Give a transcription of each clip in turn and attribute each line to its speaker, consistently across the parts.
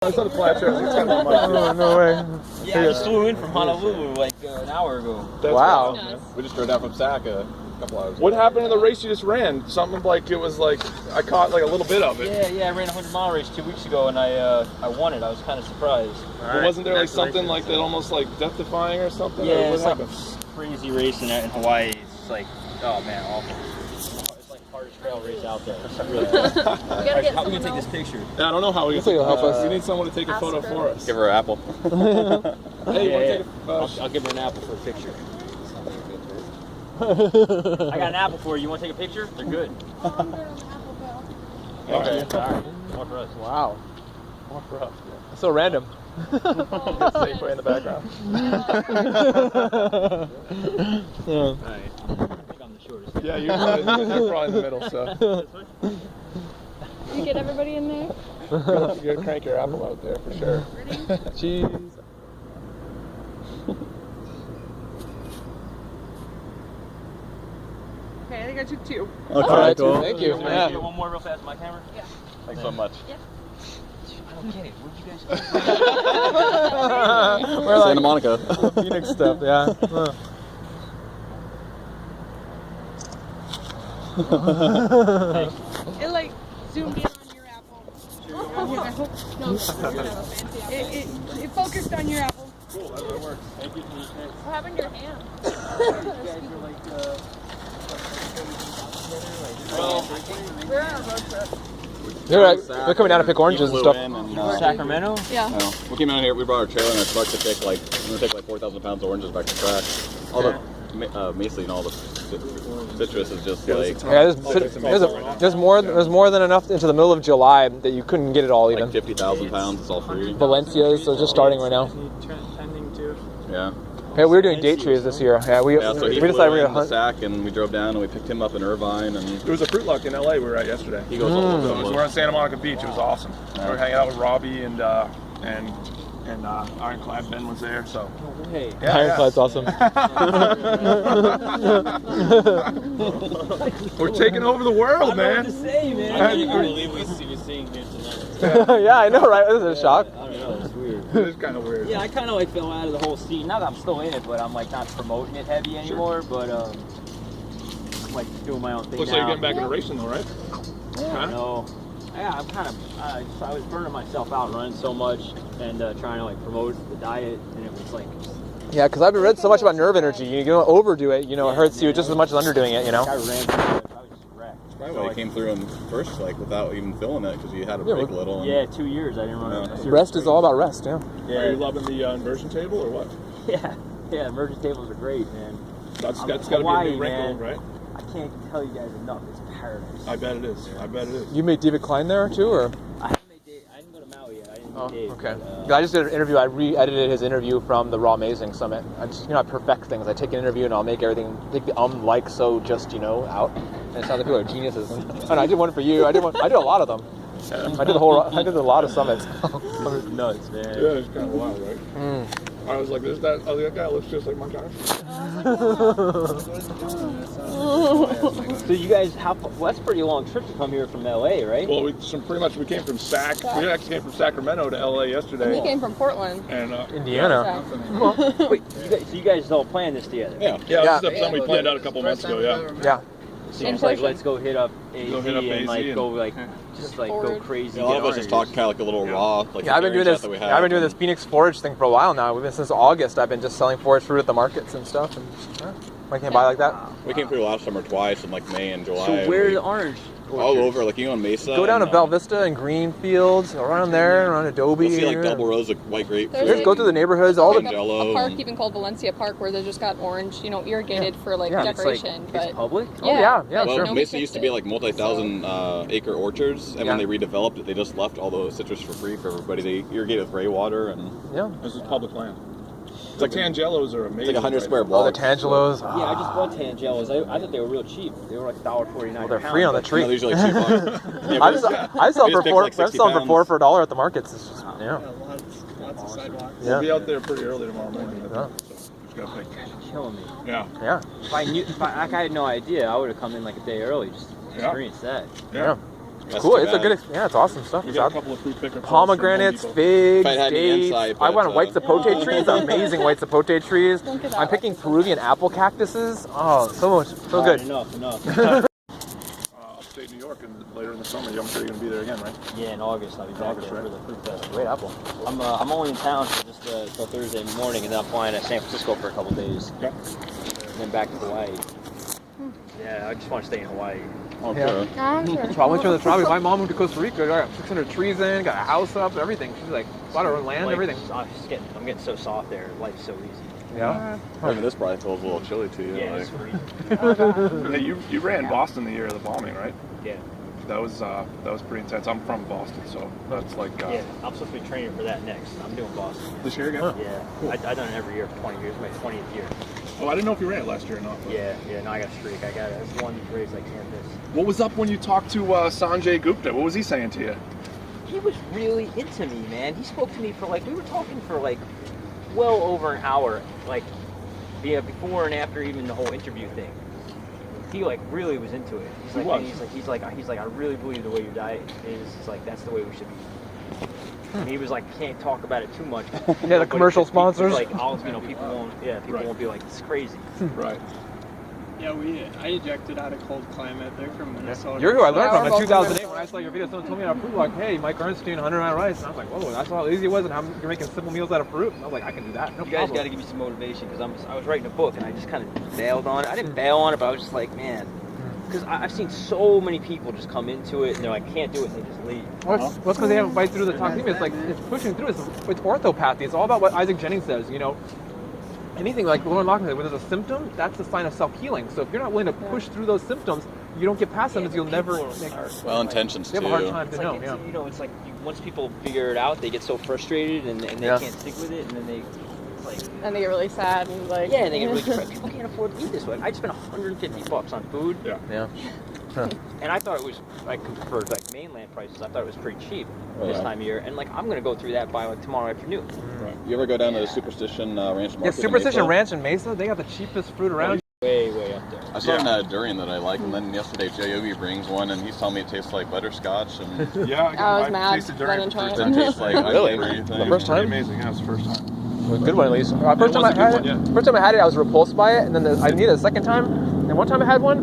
Speaker 1: I saw the flash.
Speaker 2: No way.
Speaker 3: Yeah, I just flew in from Honolulu like an hour ago.
Speaker 1: That's
Speaker 2: wow.
Speaker 1: Wild,
Speaker 4: We just drove down from Sac a couple hours ago.
Speaker 1: What happened in the race you just ran? Something like it was like I caught like a little bit of it.
Speaker 3: Yeah, I ran a 100-mile race 2 weeks ago and I won it. I was kind of surprised.
Speaker 1: But wasn't there like something like that, almost like death-defying or something?
Speaker 3: Yeah,
Speaker 1: or
Speaker 3: it's like a crazy race in Hawaii. It's like, oh man, awful. It's like the hardest trail race out there. It's really
Speaker 5: How
Speaker 3: are we gonna take this picture?
Speaker 1: Yeah, I don't know how we can
Speaker 2: You'll help us.
Speaker 1: We need someone to take a photo for us.
Speaker 4: Give her an apple.
Speaker 1: Hey, you want to take
Speaker 3: I'll give her an apple for a picture. I got an apple for you. You want to take a picture? They're good.
Speaker 1: Okay.
Speaker 3: All right. More for us.
Speaker 2: Wow.
Speaker 1: More for us.
Speaker 2: So random.
Speaker 1: Safeway in the background.
Speaker 3: All right. I think I'm the shortest.
Speaker 1: Yeah, you're probably in the middle, so.
Speaker 5: You get everybody in there?
Speaker 1: You gotta crank your apple out there for sure.
Speaker 5: Ready?
Speaker 2: Cheese.
Speaker 5: Okay, I think I took 2.
Speaker 2: All right, cool. Thank you.
Speaker 3: Can
Speaker 2: Yeah.
Speaker 3: I get one more real fast on my camera?
Speaker 5: Yeah.
Speaker 4: Thanks so much.
Speaker 5: Yeah.
Speaker 3: I don't get it. Where'd you guys go?
Speaker 2: We're like
Speaker 4: Santa Monica.
Speaker 2: Phoenix stuff, yeah.
Speaker 5: It like zoomed in on your apple. No, it focused on your apple.
Speaker 1: Cool, that works.
Speaker 3: Thank you.
Speaker 5: What happened to your hand? We're on a road trip.
Speaker 2: They're coming down to pick oranges and stuff.
Speaker 3: Sacramento?
Speaker 5: Yeah.
Speaker 4: We came down here. We brought our trailer and our truck to take we're gonna take like 4,000 pounds of oranges back to track. All the Macy and all the citrus is just like
Speaker 2: Yeah, there's more than enough into the middle of July that you couldn't get it all even.
Speaker 4: like 50,000 pounds. It's all free.
Speaker 2: Valencia's, so just starting right now.
Speaker 4: Yeah.
Speaker 2: Hey, we were doing date trees this year. Yeah,
Speaker 4: So he
Speaker 2: we
Speaker 4: flew
Speaker 2: decided we were
Speaker 4: in
Speaker 2: gonna
Speaker 4: the
Speaker 2: hunt.
Speaker 4: Sac and we drove down and we picked him up in Irvine and
Speaker 1: There was a fruit luck in LA we were at yesterday.
Speaker 4: he goes all over the
Speaker 1: We're
Speaker 4: place.
Speaker 1: on Santa Monica Beach. It was awesome. We were hanging out with Robbie and Ironclad Ben was there. So
Speaker 3: Hey.
Speaker 1: yeah,
Speaker 2: Ironclad's awesome.
Speaker 1: we're taking over the world, man.
Speaker 3: Say, man. I can't believe we're seeing here tonight.
Speaker 2: Yeah, I know, right? This is a shock.
Speaker 3: I don't know. It's weird.
Speaker 1: It is kind of weird.
Speaker 3: Yeah, I kind of like fell out of the whole scene. Not that I'm still in it, but I'm like not promoting it heavy anymore. But I'm like doing my own thing
Speaker 1: Looks
Speaker 3: now.
Speaker 1: like you're getting back into racing though, right?
Speaker 3: I know. Yeah, I'm kind of. I was burning myself out running so much and trying to like promote the diet, and it was like.
Speaker 2: Yeah, because I've read so much about nerve energy. You don't overdo it, it hurts you just as much as underdoing it,
Speaker 3: I ran through it. I was just wrecked.
Speaker 4: Probably why you came through him first, like without even feeling it, because you had to break a little.
Speaker 3: Yeah, 2 years I didn't run. a serious
Speaker 2: Rest is
Speaker 3: race.
Speaker 2: all about rest, yeah.
Speaker 1: Are you loving the inversion table or what?
Speaker 3: Yeah. Emergent tables are great, man.
Speaker 1: That's got to be a
Speaker 3: Hawaii,
Speaker 1: new wrinkle,
Speaker 3: man.
Speaker 1: right?
Speaker 3: I can't tell you guys enough. It's paradise.
Speaker 1: I bet it is. I bet it is.
Speaker 2: You made David Klein there too, or?
Speaker 3: I haven't made Dave. I didn't go to Maui yet. I didn't
Speaker 2: Oh,
Speaker 3: meet Dave.
Speaker 2: okay.
Speaker 3: But,
Speaker 2: I just did an interview. I re-edited his interview from the Raw Amazing Summit. I just, I perfect things. I take an interview and I'll make everything, take the like, so, just, out. And it sounds like people are geniuses. And I did one for you. I did a lot of them. I did a lot of summits.
Speaker 3: It's nuts, man.
Speaker 1: Yeah, it's kind of wild, right? I was like, that guy looks just like my car.
Speaker 3: So you guys, well, that's a pretty long trip to come here from LA, right?
Speaker 1: Well, we came from Sac. We actually came from Sacramento to LA yesterday.
Speaker 5: We came from Portland.
Speaker 1: And
Speaker 2: Indiana.
Speaker 3: Wait, so you guys all planned this together?
Speaker 1: Yeah, this is something we planned out a couple months ago. Yeah.
Speaker 3: So it's like, let's go hit up AZ and like
Speaker 1: and
Speaker 3: go like just like go crazy.
Speaker 4: A lot of us just talk kind of like a little raw. Like
Speaker 2: Yeah, I've been doing this. I've been doing this Phoenix forage thing for a while now. We've been since August. I've been just selling forage fruit at the markets and stuff. And I can't buy like that.
Speaker 4: We came through last summer twice in like May and July.
Speaker 3: So where's the orange?
Speaker 4: All over, like on Mesa.
Speaker 2: Go down to Bell Vista and Greenfields, around there, around Adobe.
Speaker 4: You'll see like double rows of white grape.
Speaker 5: There's
Speaker 2: Go through the neighborhoods, all the
Speaker 5: a park even called Valencia Park where they just got orange, irrigated for like decoration.
Speaker 3: It's
Speaker 5: but
Speaker 3: public?
Speaker 2: yeah,
Speaker 4: Well,
Speaker 2: sure.
Speaker 4: Mesa used to be like multi-thousand acre orchards, and when they redeveloped it, they just left all the citrus for free for everybody. They irrigate with gray water, and
Speaker 1: This is public land. It's like Tangelos are amazing.
Speaker 4: it's like 100 square
Speaker 2: Oh,
Speaker 4: blocks.
Speaker 2: the Tangelos.
Speaker 3: Yeah, I just bought Tangelos. I thought they were real cheap. They were like $1.49.
Speaker 2: Well, they're free on the tree.
Speaker 4: No, they're usually like $2.
Speaker 2: I sell
Speaker 4: We
Speaker 2: for
Speaker 4: just picked
Speaker 2: four.
Speaker 4: like
Speaker 2: I
Speaker 4: 60
Speaker 2: sell them for
Speaker 4: pounds.
Speaker 2: $4 at the markets. It's just,
Speaker 6: Lots of sidewalks.
Speaker 1: We'll be out there pretty early tomorrow morning.
Speaker 2: Yeah.
Speaker 1: Just gotta pick.
Speaker 3: Killing me.
Speaker 1: Yeah.
Speaker 3: If I had no idea, I would have come in like a day early just to experience that.
Speaker 1: Yeah.
Speaker 4: That's
Speaker 2: Cool.
Speaker 4: too
Speaker 2: It's a
Speaker 4: bad.
Speaker 2: good. Yeah, it's awesome stuff.
Speaker 1: You
Speaker 2: It's
Speaker 1: got a
Speaker 2: out.
Speaker 1: couple of fruit pickup
Speaker 2: Pomegranates, figs,
Speaker 4: If I'd had the
Speaker 2: dates.
Speaker 4: insight,
Speaker 2: I
Speaker 4: but,
Speaker 2: want white zapote trees. Amazing white zapote trees.
Speaker 5: Don't get that
Speaker 2: I'm picking Peruvian apple cactuses. Oh, so good.
Speaker 3: Enough.
Speaker 1: Upstate New York, and later in the summer, I'm sure you're gonna be there again, right?
Speaker 3: Yeah, in August I'll be back
Speaker 1: August,
Speaker 3: there
Speaker 1: right?
Speaker 3: for the fruit festival.
Speaker 2: Great apple.
Speaker 3: I'm only in town for just till Thursday morning, and then I'm flying to San Francisco for a couple days.
Speaker 1: Okay.
Speaker 3: And then back to Hawaii. Yeah, I just want to stay in Hawaii.
Speaker 4: Oh,
Speaker 2: Yeah.
Speaker 4: sure.
Speaker 5: I'm sure.
Speaker 2: So I went to the tropics. My mom moved to Costa Rica. Got 600 trees in, got a house up, everything. She's like, bought her own land,
Speaker 3: Life
Speaker 2: everything.
Speaker 3: is- I'm getting so soft there. Life's so easy.
Speaker 2: Yeah.
Speaker 4: Even this probably feels a little chilly to you.
Speaker 3: Yeah,
Speaker 4: like.
Speaker 3: it's freezing.
Speaker 1: Hey, you ran Boston the year of the bombing, right?
Speaker 3: Yeah.
Speaker 1: That was pretty intense. I'm from Boston, so that's like
Speaker 3: Yeah, I'm supposed to be training for that next. I'm doing Boston.
Speaker 1: this year again.
Speaker 3: Yeah, I've done it every year for 20 years. My 20th year.
Speaker 1: Oh, I didn't know if you ran it last year or not. but-
Speaker 3: Yeah. Now I got a streak. I got it. That's one race I can't miss.
Speaker 1: What was up when you talked to Sanjay Gupta? What was he saying to you?
Speaker 3: He was really into me, man. He spoke to me for we were talking for well over an hour, before and after even the whole interview thing. He really was into it. He's like,
Speaker 1: was?
Speaker 3: man, he's like, I really believe the way your diet is. It's like that's the way we should be. And he was like, can't talk about it too much.
Speaker 2: Yeah, the commercial sponsors.
Speaker 3: People won't. Yeah, people
Speaker 1: Right.
Speaker 3: won't be like, it's crazy.
Speaker 1: Right.
Speaker 6: Yeah, I ejected out of cold climate. They're from Minnesota.
Speaker 2: You're who I learned
Speaker 5: Yeah,
Speaker 2: from
Speaker 5: we're
Speaker 2: in
Speaker 5: both
Speaker 2: 2008 when I saw your video. Someone told me how fruit, like, hey, Mike Arnstein, 100-ounce rice. And I was like, whoa, that's how easy it was, and how you're making simple meals out of fruit. And I was like, I can do that. No
Speaker 3: You guys
Speaker 2: problem.
Speaker 3: got to give me some motivation because I was writing a book and I just kind of bailed on it. I didn't bail on it, but I was just like, man, because I've seen so many people just come into it and they're like, can't do it, and they just leave.
Speaker 2: Well, it's because they haven't bite through the toxemia. It's like it's pushing through. It's orthopathy. It's all about what Isaac Jennings says. Anything like Lauren Lockman said, when there's a symptom, that's a sign of self-healing. So if you're not willing to push through those symptoms, you don't get past them, you'll never make.
Speaker 4: Well, intentions
Speaker 2: They
Speaker 4: too.
Speaker 2: have a hard time to
Speaker 3: It's
Speaker 2: know.
Speaker 3: like,
Speaker 2: Yeah.
Speaker 3: it's like once people figure it out, they get so frustrated and they
Speaker 2: Yeah.
Speaker 3: can't stick with it, and then it's like,
Speaker 5: And they get really sad and like.
Speaker 3: yeah, and they get really depressed. People can't afford to eat this way. I spent $150 on food,
Speaker 2: Yeah.
Speaker 3: and I thought it was for mainland prices. I thought it was pretty cheap this
Speaker 4: Yeah.
Speaker 3: time of year, and I'm gonna go through that by tomorrow afternoon.
Speaker 1: Right.
Speaker 4: You ever go down to the Superstition Ranch Market?
Speaker 2: Yeah,
Speaker 4: in
Speaker 2: Superstition
Speaker 4: Mesa?
Speaker 2: Ranch in Mesa, they got the cheapest fruit around.
Speaker 3: Way up there.
Speaker 4: I saw a durian that I like, and then yesterday Joe Yogi brings one, and he's telling me it tastes like butterscotch, and
Speaker 1: Yeah,
Speaker 5: I was mad
Speaker 1: tasted
Speaker 5: when I
Speaker 1: durian
Speaker 5: didn't
Speaker 1: for
Speaker 5: try
Speaker 1: the
Speaker 5: it.
Speaker 1: first
Speaker 4: doesn't
Speaker 1: time.
Speaker 4: taste like ice
Speaker 2: Really?
Speaker 4: cream or anything.
Speaker 2: The first time?
Speaker 1: Amazing. Yeah, it was the first time.
Speaker 2: Good one at least. First
Speaker 1: was
Speaker 2: time
Speaker 1: a
Speaker 2: I
Speaker 1: good
Speaker 2: had
Speaker 1: one,
Speaker 2: it,
Speaker 1: yeah.
Speaker 2: first time I had it, I was repulsed by it, and then I needed it a second time. And one time I had one,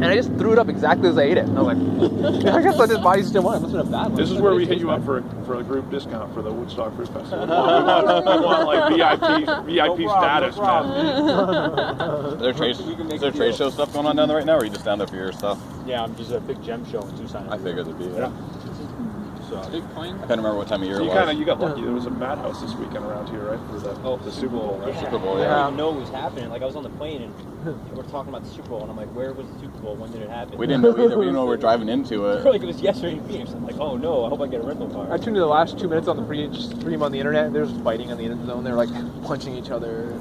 Speaker 2: and I just threw it up exactly as I ate it. And I was like, I guess this body's still one. It must have been a bad one.
Speaker 1: This is where we hit you up for a group discount for the Woodstock Fruit Festival. we want like VIP status, man.
Speaker 4: Is there trade show stuff going on down there right now, or are you just down there for your stuff?
Speaker 3: Yeah, I'm just a big gem show in Tucson.
Speaker 4: I figured there'd be.
Speaker 1: Yeah.
Speaker 3: So,
Speaker 4: I can't remember what time of year
Speaker 1: So
Speaker 4: it was.
Speaker 1: you got lucky. There was a madhouse this weekend around here, right? For the Super Bowl. Right?
Speaker 3: yeah.
Speaker 4: Super Bowl,
Speaker 3: I
Speaker 4: yeah.
Speaker 3: didn't even know it was happening. I was on the plane and we're talking about the Super Bowl, and I'm like, where was the Super Bowl? When did it happen?
Speaker 4: We didn't know either. We didn't know we were driving into
Speaker 3: They're
Speaker 4: it.
Speaker 3: like, it was yesterday in Phoenix. I'm like, oh no, I hope I get a rental car.
Speaker 2: I tuned in the last 2 minutes on the stream on the internet, and there's fighting on the end zone. They're like punching each other.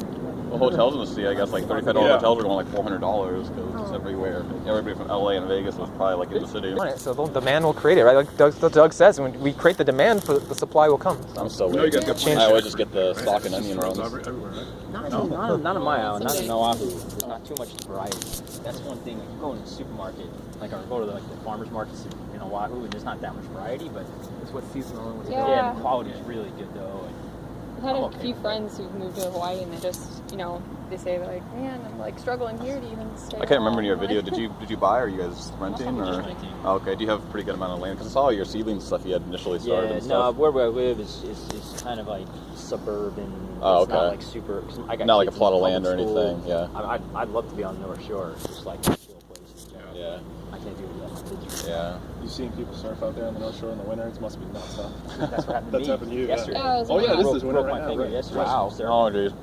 Speaker 4: The hotels in the city, I guess, like $35
Speaker 1: Yeah.
Speaker 4: hotels are going like $400 because it's everywhere. Everybody from LA and Vegas was probably like in the city.
Speaker 2: Right, so the demand will create it, right? Like Doug says, when we create the demand, for the supply will come.
Speaker 4: I'm so
Speaker 1: No, you
Speaker 4: weird.
Speaker 1: guys got
Speaker 2: Change
Speaker 4: I
Speaker 2: it.
Speaker 4: always just get the stock and onion runs.
Speaker 1: Everywhere, right?
Speaker 3: Not in my island, not in Oahu. There's not too much variety. That's one thing. Like, you go in the supermarket, or go to the farmers markets in Oahu, and there's not that much variety, but
Speaker 2: It's what's seasonal and what's
Speaker 5: Yeah.
Speaker 3: yeah, the quality is really good though.
Speaker 5: I've had
Speaker 3: I'm
Speaker 5: a
Speaker 3: okay
Speaker 5: few
Speaker 3: with
Speaker 5: friends who've moved to Hawaii and they just, they say like, man, I'm like struggling here to even stay.
Speaker 4: I can't remember in your
Speaker 5: home."
Speaker 4: video. Did you buy, or are you guys renting,
Speaker 3: Just
Speaker 4: or?
Speaker 3: renting.
Speaker 4: Oh, okay. Do you have a pretty good amount of land? Because I saw all your seedlings stuff you had initially started
Speaker 3: Yeah,
Speaker 4: and
Speaker 3: no,
Speaker 4: stuff.
Speaker 3: where I live is kind of like suburban.
Speaker 4: Oh,
Speaker 3: It's not
Speaker 4: okay.
Speaker 3: like super. 'Cause I got
Speaker 4: Not like a
Speaker 3: kids in
Speaker 4: plot of
Speaker 3: public
Speaker 4: land or
Speaker 3: school.
Speaker 4: anything. Yeah.
Speaker 3: I'd love to be on the North Shore, just like a chill place.
Speaker 4: Yeah.
Speaker 3: I can't do that. My kids are-
Speaker 4: Yeah.
Speaker 1: You seen people surf out there on the North Shore in the winter? It must be nuts, huh?
Speaker 3: That's what happened to
Speaker 1: That's
Speaker 3: me
Speaker 1: happened to you, yeah.
Speaker 3: yesterday.
Speaker 5: Yeah, it was
Speaker 1: Oh yeah, this
Speaker 5: wild.
Speaker 1: is winter
Speaker 3: broke
Speaker 1: right
Speaker 3: my
Speaker 1: now.
Speaker 3: finger
Speaker 1: Right?
Speaker 3: yesterday.
Speaker 2: Wow.
Speaker 3: Surfing.
Speaker 4: Oh, dude.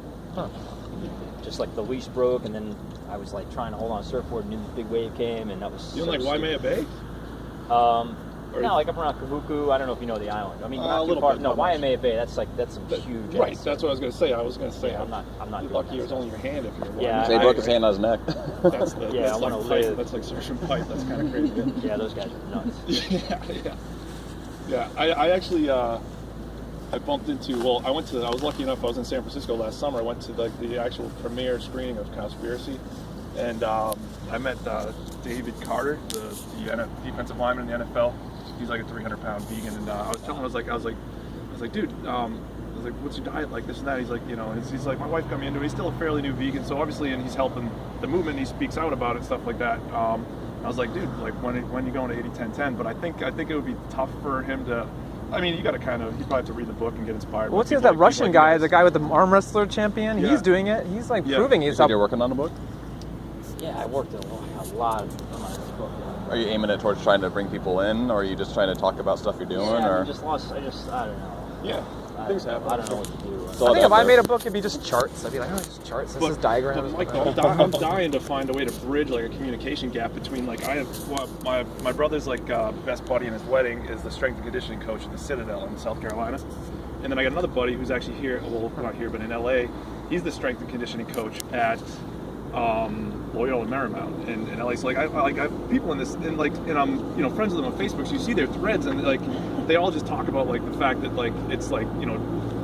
Speaker 3: Just like the leash broke, and then I was like trying to hold on a surfboard, and then this big wave came, and that was.
Speaker 1: You
Speaker 3: so
Speaker 1: in like Waimea
Speaker 3: stupid.
Speaker 1: Bay? Or-
Speaker 3: No, like up around Kahuku. I don't know if you know the island. I mean,
Speaker 1: A
Speaker 3: not too
Speaker 1: little
Speaker 3: far.
Speaker 1: bit,
Speaker 3: No,
Speaker 1: not much.
Speaker 3: Waimea Bay. That's some huge.
Speaker 1: Right,
Speaker 3: ass
Speaker 1: that's what I was gonna say. I was gonna say
Speaker 3: Yeah, I'm not
Speaker 1: You're
Speaker 3: doing
Speaker 1: lucky
Speaker 3: that
Speaker 1: it was
Speaker 3: stuff.
Speaker 1: only your hand if you're.
Speaker 3: Yeah,
Speaker 4: So he broke his hand on his neck.
Speaker 1: That's the.
Speaker 3: Yeah,
Speaker 1: that's
Speaker 3: I wanna
Speaker 1: like
Speaker 3: live.
Speaker 1: pipe. That's like surfing pipe. That's kind of crazy.
Speaker 3: Yeah, those guys are nuts.
Speaker 1: Yeah. I actually I bumped into. Well, I was lucky enough. I was in San Francisco last summer. I went to like the actual premiere screening of Conspiracy, and I met David Carter, the defensive lineman in the NFL. He's like a 300-pound vegan, and I was telling him, I was like, dude, I was like, what's your diet like, this and that? He's like, he's like, my wife got me into it. He's still a fairly new vegan, so obviously, and he's helping the movement. He speaks out about it, stuff like that. I was like, dude, like when are you going to 80-10-10? But I think it would be tough for him to. I mean, you got to you probably have to read the book and get inspired.
Speaker 2: What's that Russian guy, the guy with the arm wrestler champion? Yeah. He's doing it. He's like proving he's up.
Speaker 4: You're working on the book?
Speaker 3: Yeah, I worked a lot on this book.
Speaker 4: Are you aiming it towards trying to bring people in, or are you just trying to talk about stuff you're doing?
Speaker 3: Yeah,
Speaker 4: or?
Speaker 3: I don't know.
Speaker 1: Yeah.
Speaker 3: Things happen. I don't know what to do.
Speaker 2: I think if I made a book, it'd be just charts. I'd be like, just charts. This is diagrams.
Speaker 1: But Mike, I'm dying to find a way to bridge like a communication gap between my brother's like best buddy in his wedding is the strength and conditioning coach at the Citadel in South Carolina, and then I got another buddy who's actually here. Well, not here, but in LA. He's the strength and conditioning coach at Loyola Marymount in LA. So I have people in this, and I'm friends with them on Facebook. So you see their threads, and like they all just talk about like the fact that like it's like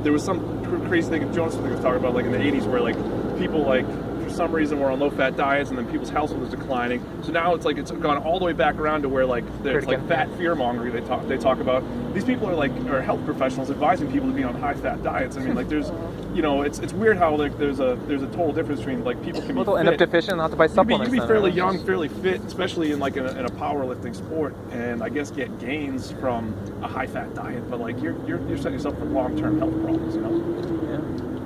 Speaker 1: there was some crazy thing Jonas was talking about like in the 80s where like people like for some reason were on low-fat diets, and then people's health was declining. So now it's like it's gone all the way back around to where like there's like fat fear-mongering they talk about. These people are health professionals advising people to be on high-fat diets. I mean, like there's it's weird how like there's a total difference between like people can be
Speaker 2: they'll end up deficient and have to buy supplements.
Speaker 1: You can be fairly young, fairly fit, especially in like in a powerlifting sport, and I guess get gains from a high-fat diet. But like you're setting yourself for long-term health problems, Yeah.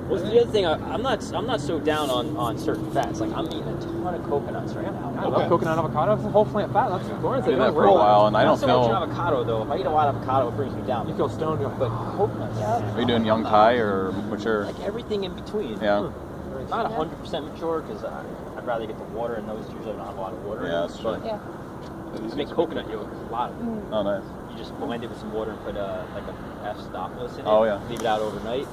Speaker 3: Well, the other thing, I'm not so down on certain fats. Like I'm eating a ton of coconuts right now.
Speaker 2: I love coconut avocado. It's a whole plant fat. That's Lawrence.
Speaker 4: I did that for a while, and I don't
Speaker 3: so
Speaker 4: feel.
Speaker 3: much avocado though. If I eat a lot of avocado, it brings me down.
Speaker 2: You feel stoned,
Speaker 3: but coconuts.
Speaker 4: Are you doing young Thai or mature?
Speaker 3: Like everything in between.
Speaker 4: Yeah.
Speaker 3: Not 100% mature because I'd rather get the water, and those usually don't have a lot of water.
Speaker 4: Yeah, that's true.
Speaker 3: You make coconut yogurt, a lot of it.
Speaker 4: Oh, nice.
Speaker 3: You just blend it with some water and put like a F-stockless in it.
Speaker 4: Oh, yeah.
Speaker 3: Leave it out overnight.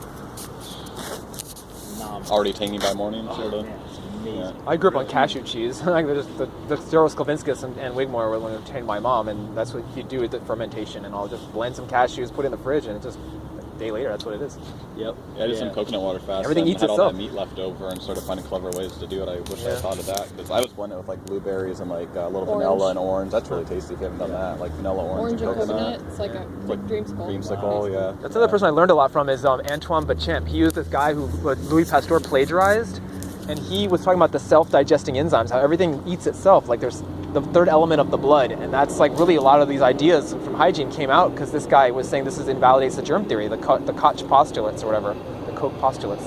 Speaker 4: Already tangy by morning, sort of.
Speaker 3: Man, it's amazing.
Speaker 2: Yeah. I grew up on cashew cheese. Like the Zero Sklavinskas and Wigmore were when I trained my mom, and that's what he'd do with the fermentation. And I'll just blend some cashews, put it in the fridge, and it just a day later, that's what it is.
Speaker 3: Yep.
Speaker 4: Yeah, I did some coconut water fast.
Speaker 2: Everything
Speaker 4: and
Speaker 2: eats
Speaker 4: had
Speaker 2: itself.
Speaker 4: all that meat left over and started finding clever ways to do it. I wish I thought of that because I was blending it with like blueberries and like a little vanilla and orange. That's really tasty if you haven't done that. Like vanilla, orange and coconut.
Speaker 5: It's like a dreamsicle.
Speaker 4: Dreamsicle, yeah.
Speaker 2: That's another person I learned a lot from is Antoine Bachamp. He was this guy who Louis Pasteur plagiarized, and he was talking about the self-digesting enzymes, how everything eats itself. Like there's the third element of the blood, and that's like really a lot of these ideas from hygiene came out because this guy was saying this invalidates the germ theory, the Koch postulates or whatever, the Koch postulates.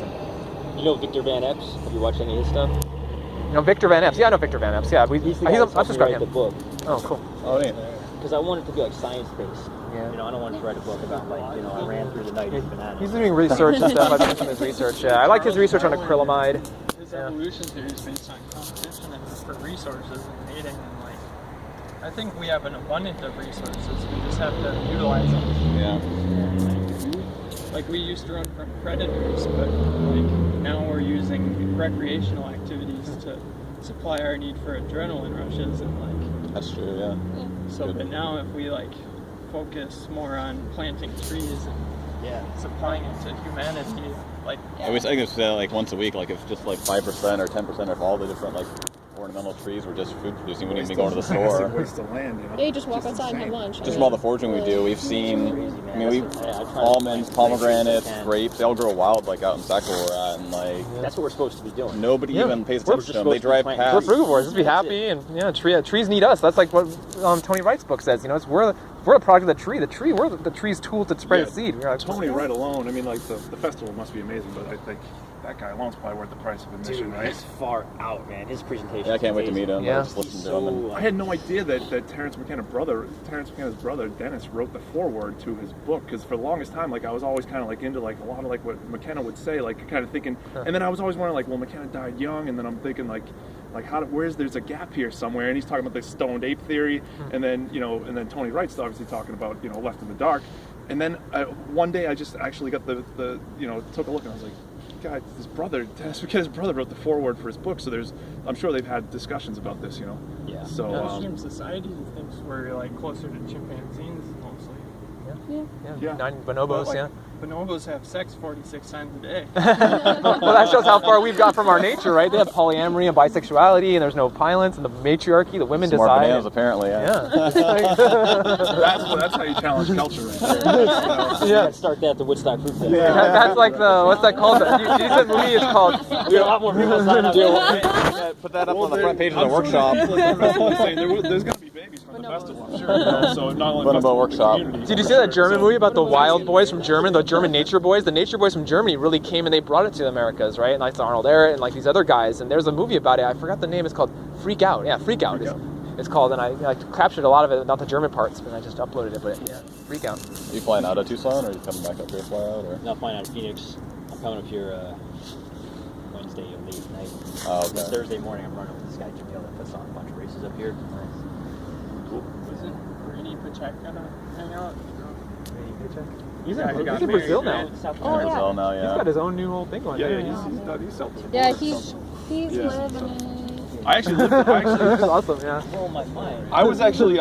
Speaker 3: You know Victor Van Epps? Have you watched any of his stuff?
Speaker 2: Victor Van Epps. Yeah, I know Victor Van Epps. Yeah, I've subscribed to him.
Speaker 3: The book.
Speaker 2: Oh, cool.
Speaker 4: Oh, yeah.
Speaker 3: Because I want it to be like science-based.
Speaker 2: Yeah.
Speaker 3: I don't want to write a book about like, I ran through the night with bananas.
Speaker 2: He's doing research and stuff. I've done some of his research. Yeah, I like his research on acrylamide.
Speaker 6: His evolution theory is based on competition and for resources and mating, and like I think we have an abundance of resources. We just have to utilize them.
Speaker 4: Yeah.
Speaker 6: Like we used to run from predators, but like now we're using recreational activities to supply our need for adrenaline rushes and like.
Speaker 4: That's true. Yeah.
Speaker 6: So, but now if we like focus more on planting trees and supplying it to humanity, like.
Speaker 4: I was say like once a week, like if just like 5% or 10% of all the different like ornamental trees were just food producing, we wouldn't even be going to the store.
Speaker 1: Waste of land,
Speaker 5: Yeah, you just walk outside and have lunch.
Speaker 4: Just from all the foraging we do, we've seen. I mean, almonds, pomegranates, grapes. They all grow wild, like out in Saco where we're at, and like
Speaker 3: that's what we're supposed to be doing.
Speaker 4: Nobody even pays attention to them. They drive past.
Speaker 2: We're frugivores. Just be happy, and trees need us. That's like what Tony Wright's book says. We're a product of the tree. We're the tree's tool to spread its seed. Like,
Speaker 1: Tony Wright alone. I mean, like the festival must be amazing, but I think that guy alone's probably worth the price of admission,
Speaker 3: Dude,
Speaker 1: right?
Speaker 3: He's far out, man. His presentation.
Speaker 4: Yeah, I can't wait to meet him.
Speaker 2: Yeah.
Speaker 4: Just listen to him. And
Speaker 1: I had no idea that Terrence McKenna's brother Dennis wrote the foreword to his book, because for the longest time, like I was always kind of like into like a lot of like what McKenna would say, like kind of thinking, and then I was always wondering like, well, McKenna died young, and then I'm thinking like there's a gap here somewhere, and he's talking about the stoned ape theory, and then Tony Wright's obviously talking about left in the dark, and then one day I just actually got the took a look, and I was like, God, Dennis McKenna's brother wrote the foreword for his book, so I'm sure they've had discussions about this,
Speaker 6: Yeah.
Speaker 1: So
Speaker 6: Downstream society thinks we're like closer to chimpanzees mostly.
Speaker 2: Yeah. 9 bonobos, yeah.
Speaker 6: Bonobos have sex 46 times a day.
Speaker 2: Well, that shows how far we've got from our nature, right? They have polyamory and bisexuality, and there's no violence, and the matriarchy, the women
Speaker 4: Smart
Speaker 2: decide.
Speaker 4: bananas, apparently, yeah.
Speaker 1: That's how you challenge culture right there.
Speaker 2: Yeah.
Speaker 3: Start that at the Woodstock Fruit Fest.
Speaker 2: That's like the, what's that called? You said movie is called...
Speaker 3: We have a lot more people sign up.
Speaker 4: Put that up on the front page of the workshop.
Speaker 1: There's going to be babies from the festival, I'm sure. So not only
Speaker 4: Bonobo workshop.
Speaker 2: Did you see that German movie about the wild boys from Germany, the German nature boys? The nature boys from Germany really came and they brought it to the Americas, right? And like Arnold Ehret and like these other guys. And there's a movie about it. I forgot the name. It's called Freak Out. Yeah, Freak Out. It's called. And I captured a lot of it, not the German parts, but I just uploaded it. But yeah, Freak Out.
Speaker 4: Are you flying out of Tucson, or are you coming back up here to fly out? Or?
Speaker 3: Not flying out of Phoenix. I'm coming up here Wednesday late night.
Speaker 4: Oh, okay.
Speaker 3: Thursday morning, I'm running with this guy Jamil that puts on a bunch of races up here.
Speaker 6: Isn't Brady Pacheco gonna hang out?
Speaker 2: He's
Speaker 6: Yeah, he got
Speaker 2: in
Speaker 6: married,
Speaker 2: Brazil
Speaker 6: right?
Speaker 2: now.
Speaker 3: South
Speaker 5: Oh, yeah.
Speaker 4: Brazil now,
Speaker 2: He's
Speaker 4: yeah.
Speaker 2: got his own new whole thing going.
Speaker 1: Yeah, he's self.
Speaker 5: Yeah, he's living it.
Speaker 1: I actually lived.
Speaker 2: That's awesome. Yeah.
Speaker 3: Oh my mind.
Speaker 1: I was actually,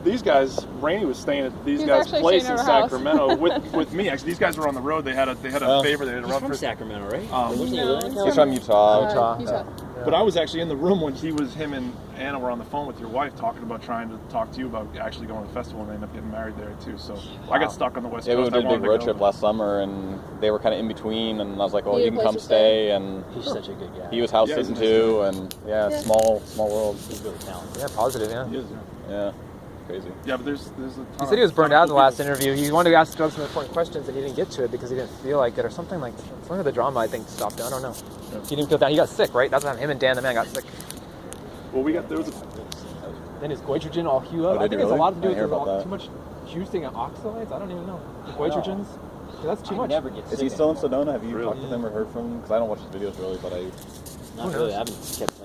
Speaker 1: these guys, Rainey was staying at these
Speaker 5: He was
Speaker 1: guys'
Speaker 5: actually
Speaker 1: place
Speaker 5: staying
Speaker 1: in
Speaker 5: at our house.
Speaker 1: Sacramento with me. Actually, these guys were on the road. They had a favor. They had a
Speaker 3: He's
Speaker 1: run
Speaker 3: from
Speaker 1: for.
Speaker 3: Sacramento, right?
Speaker 1: Wasn't
Speaker 5: he living in
Speaker 4: He's from Utah.
Speaker 5: Utah.
Speaker 1: But I was actually in the room when him and Anna were on the phone with your wife talking about trying to talk to you about actually going to the festival, and they ended up getting married there too. So I got stuck on the West
Speaker 4: Yeah, we
Speaker 1: Coast.
Speaker 4: did a
Speaker 1: I
Speaker 4: big
Speaker 1: wanted to
Speaker 4: road
Speaker 1: go.
Speaker 4: trip last summer, and they were kind of in between, and I was like, well,
Speaker 5: He
Speaker 4: you
Speaker 5: had a
Speaker 4: can
Speaker 5: place
Speaker 4: come
Speaker 5: to stay.
Speaker 4: stay, and
Speaker 3: He's such a good guy.
Speaker 4: he was house
Speaker 1: Yeah,
Speaker 4: sitting
Speaker 1: he's a
Speaker 4: too, and small world.
Speaker 3: He's really talented.
Speaker 2: Yeah, positive. Yeah.
Speaker 1: He is,
Speaker 4: Yeah, crazy.
Speaker 1: yeah, but there's a ton
Speaker 2: He said he was
Speaker 1: of-
Speaker 2: burned
Speaker 1: ton
Speaker 2: out
Speaker 1: of
Speaker 2: in the last
Speaker 1: people.
Speaker 2: interview. He wanted to ask Doug some important questions and he didn't get to it because he didn't feel like it or something like the drama. I think stopped it. I don't know. He didn't feel that. He got sick, right? That's what happened. Him and Dan the man got sick.
Speaker 1: Well, there was a.
Speaker 2: Then his goitrogen all hew up.
Speaker 4: Oh,
Speaker 2: I
Speaker 4: did
Speaker 2: think
Speaker 4: he
Speaker 2: it's a
Speaker 4: really?
Speaker 2: lot to do
Speaker 4: I
Speaker 2: with
Speaker 4: didn't hear about
Speaker 2: too much juicing and oxalates. I don't even know. The goitrogens. That's too
Speaker 3: I
Speaker 2: much.
Speaker 3: never get sick.
Speaker 4: Is he still in Sedona? Have you
Speaker 1: Really?
Speaker 4: talked to him or heard from him? Because I don't watch his videos really, but
Speaker 3: Not really. I haven't kept